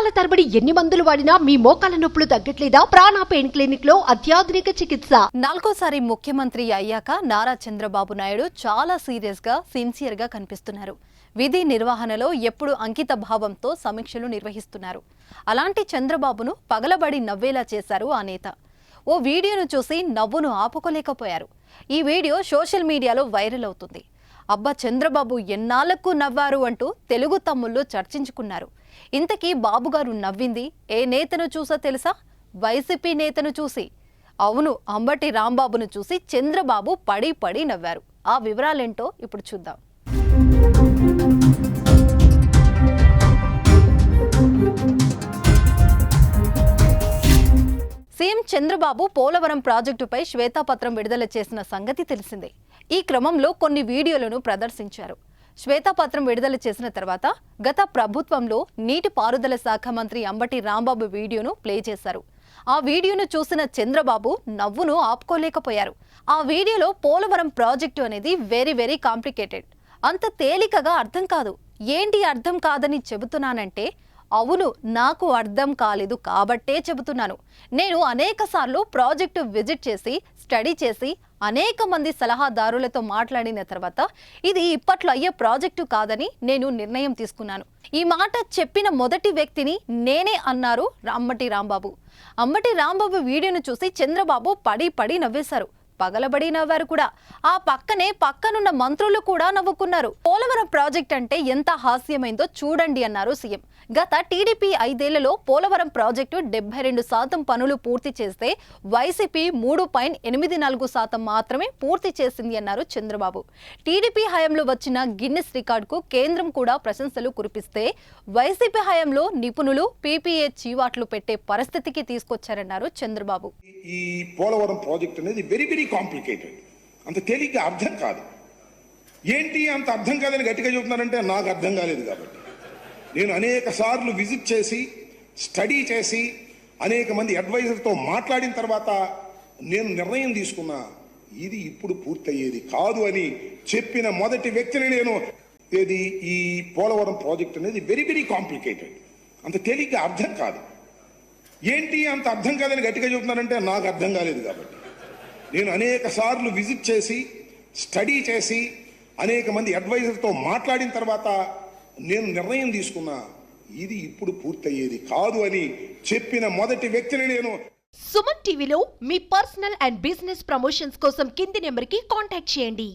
సంవత్సరాల తరబడి ఎన్ని మందులు వాడినా మీ మోకాల నొప్పులు తగ్గట్లేదా? ప్రాణ పెయిన్ క్లినిక్ లో అత్యాధునిక చికిత్స. నాలుగోసారి ముఖ్యమంత్రి అయ్యాక నారా చంద్రబాబు నాయుడు చాలా సీరియస్ గా సిన్సియర్ గా కనిపిస్తున్నారు. విధి నిర్వహణలో ఎప్పుడు అంకిత భావంతో సమీక్షలు నిర్వహిస్తున్నారు. అలాంటి చంద్రబాబును పగలబడి నవ్వేలా చేశారు ఆ నేత. ఓ వీడియోను చూసి నవ్వును ఆపుకోలేకపోయారు. ఈ వీడియో సోషల్ మీడియాలో వైరల్ అవుతుంది. అబ్బా చంద్రబాబు ఎన్నాళ్లకు నవ్వారు అంటూ తెలుగు తమ్ముళ్ళు చర్చించుకున్నారు. ఇంతకీ బాబుగారు నవ్వింది ఏ నేతను చూసో తెలుసా? వైసీపీ నేతను చూసి. అవును, అంబటి రాంబాబును చూసి చంద్రబాబు పడి పడి నవ్వారు. ఆ వివరాలేంటో ఇప్పుడు చూద్దాం. సీఎం చంద్రబాబు పోలవరం ప్రాజెక్టుపై శ్వేతాపత్రం విడుదల చేసిన సంగతి తెలిసిందే. ఈ క్రమంలో కొన్ని వీడియోలను ప్రదర్శించారు. శ్వేతాపత్రం విడుదల చేసిన తర్వాత గత ప్రభుత్వంలో నీటిపారుదల శాఖ మంత్రి అంబటి రాంబాబు వీడియోను ప్లే చేశారు. ఆ వీడియోను చూసిన చంద్రబాబు నవ్వును ఆపుకోలేకపోయారు. ఆ వీడియోలో పోలవరం ప్రాజెక్టు అనేది వెరీ కాంప్లికేటెడ్, అంత తేలికగా అర్థం కాదు. ఏంటి అర్థం కాదని చెబుతున్నానంటే, అవును నాకు అర్థం కాలేదు కాబట్టే చెబుతున్నాను. నేను అనేకసార్లు ప్రాజెక్టు విజిట్ చేసి స్టడీ చేసి అనేక మంది సలహాదారులతో మాట్లాడిన తర్వాత ఇది ఇప్పట్లో అయ్యే ప్రాజెక్టు కాదని నేను నిర్ణయం తీసుకున్నాను. ఈ మాట చెప్పిన మొదటి వ్యక్తిని నేనే అన్నారు అంబటి రాంబాబు. అంబటి రాంబాబు వీడియోను చూసి చంద్రబాబు పడి పడి నవ్వేశారు. పగలబడి నవ్వారు కూడా. ఆ పక్కనే పక్కనున్న మంత్రులు కూడా నవ్వుకున్నారు. పోలవరం ప్రాజెక్ట్ అంటే ఎంత హాస్యమైందో చూడండి అన్నారు సీఎం. గత టీడీపీ 5 ఏళ్లలో పోలవరం ప్రాజెక్టు 72% పనులు పూర్తి చేస్తే వైసీపీ 3.84% మాత్రమే పూర్తి చేసింది అన్నారు చంద్రబాబు. టీడీపీ హయాంలో వచ్చిన గిన్నిస్ రికార్డుకు కేంద్రం కూడా ప్రశంసలు కురిపిస్తే వైసీపీ హయాంలో నిపుణులు పీపీఏ చీవాట్లు పెట్టే పరిస్థితికి తీసుకొచ్చారన్నారు చంద్రబాబు. ఈ పోలవరం ప్రాజెక్ట్ అనేది వెరీ కాంప్లికేటెడ్, అంత తేలిగ్గా అర్థం కాదు. ఏంటి అంత అర్థం కాదని గట్టిగా చెబుతున్నారంటే నాకు అర్థం కాలేదు కాబట్టి. నేను అనేక సార్లు విజిట్ చేసి స్టడీ చేసి అనేక మంది అడ్వైజర్తో మాట్లాడిన తర్వాత నేను నిర్ణయం తీసుకున్నా, ఇది ఇప్పుడు పూర్తయ్యేది కాదు అని చెప్పిన మొదటి వ్యక్తిని నేను. ఈ పోలవరం ప్రాజెక్ట్ అనేది వెరీ కాంప్లికేటెడ్, అంత తేలిగ్గా అర్థం కాదు. ఏంటి అంత అర్థం కాదని గట్టిగా చెబుతున్నారంటే నాకు అర్థం కాలేదు కాబట్టి. నేను అనేక సార్లు విజిట్ చేసి స్టడీ చేసి అనేక మంది అడ్వైజర్తో మాట్లాడిన తర్వాత నేను నిర్ణయం తీసుకున్నా, ఇది ఇప్పుడు పూర్తయ్యేది కాదు అని చెప్పిన మొదటి వ్యక్తిని నేను. సుమన్ టీవీలో మీ పర్సనల్ అండ్ బిజినెస్ ప్రమోషన్స్ కోసం కింది నెంబర్కి కాంటాక్ట్ చేయండి.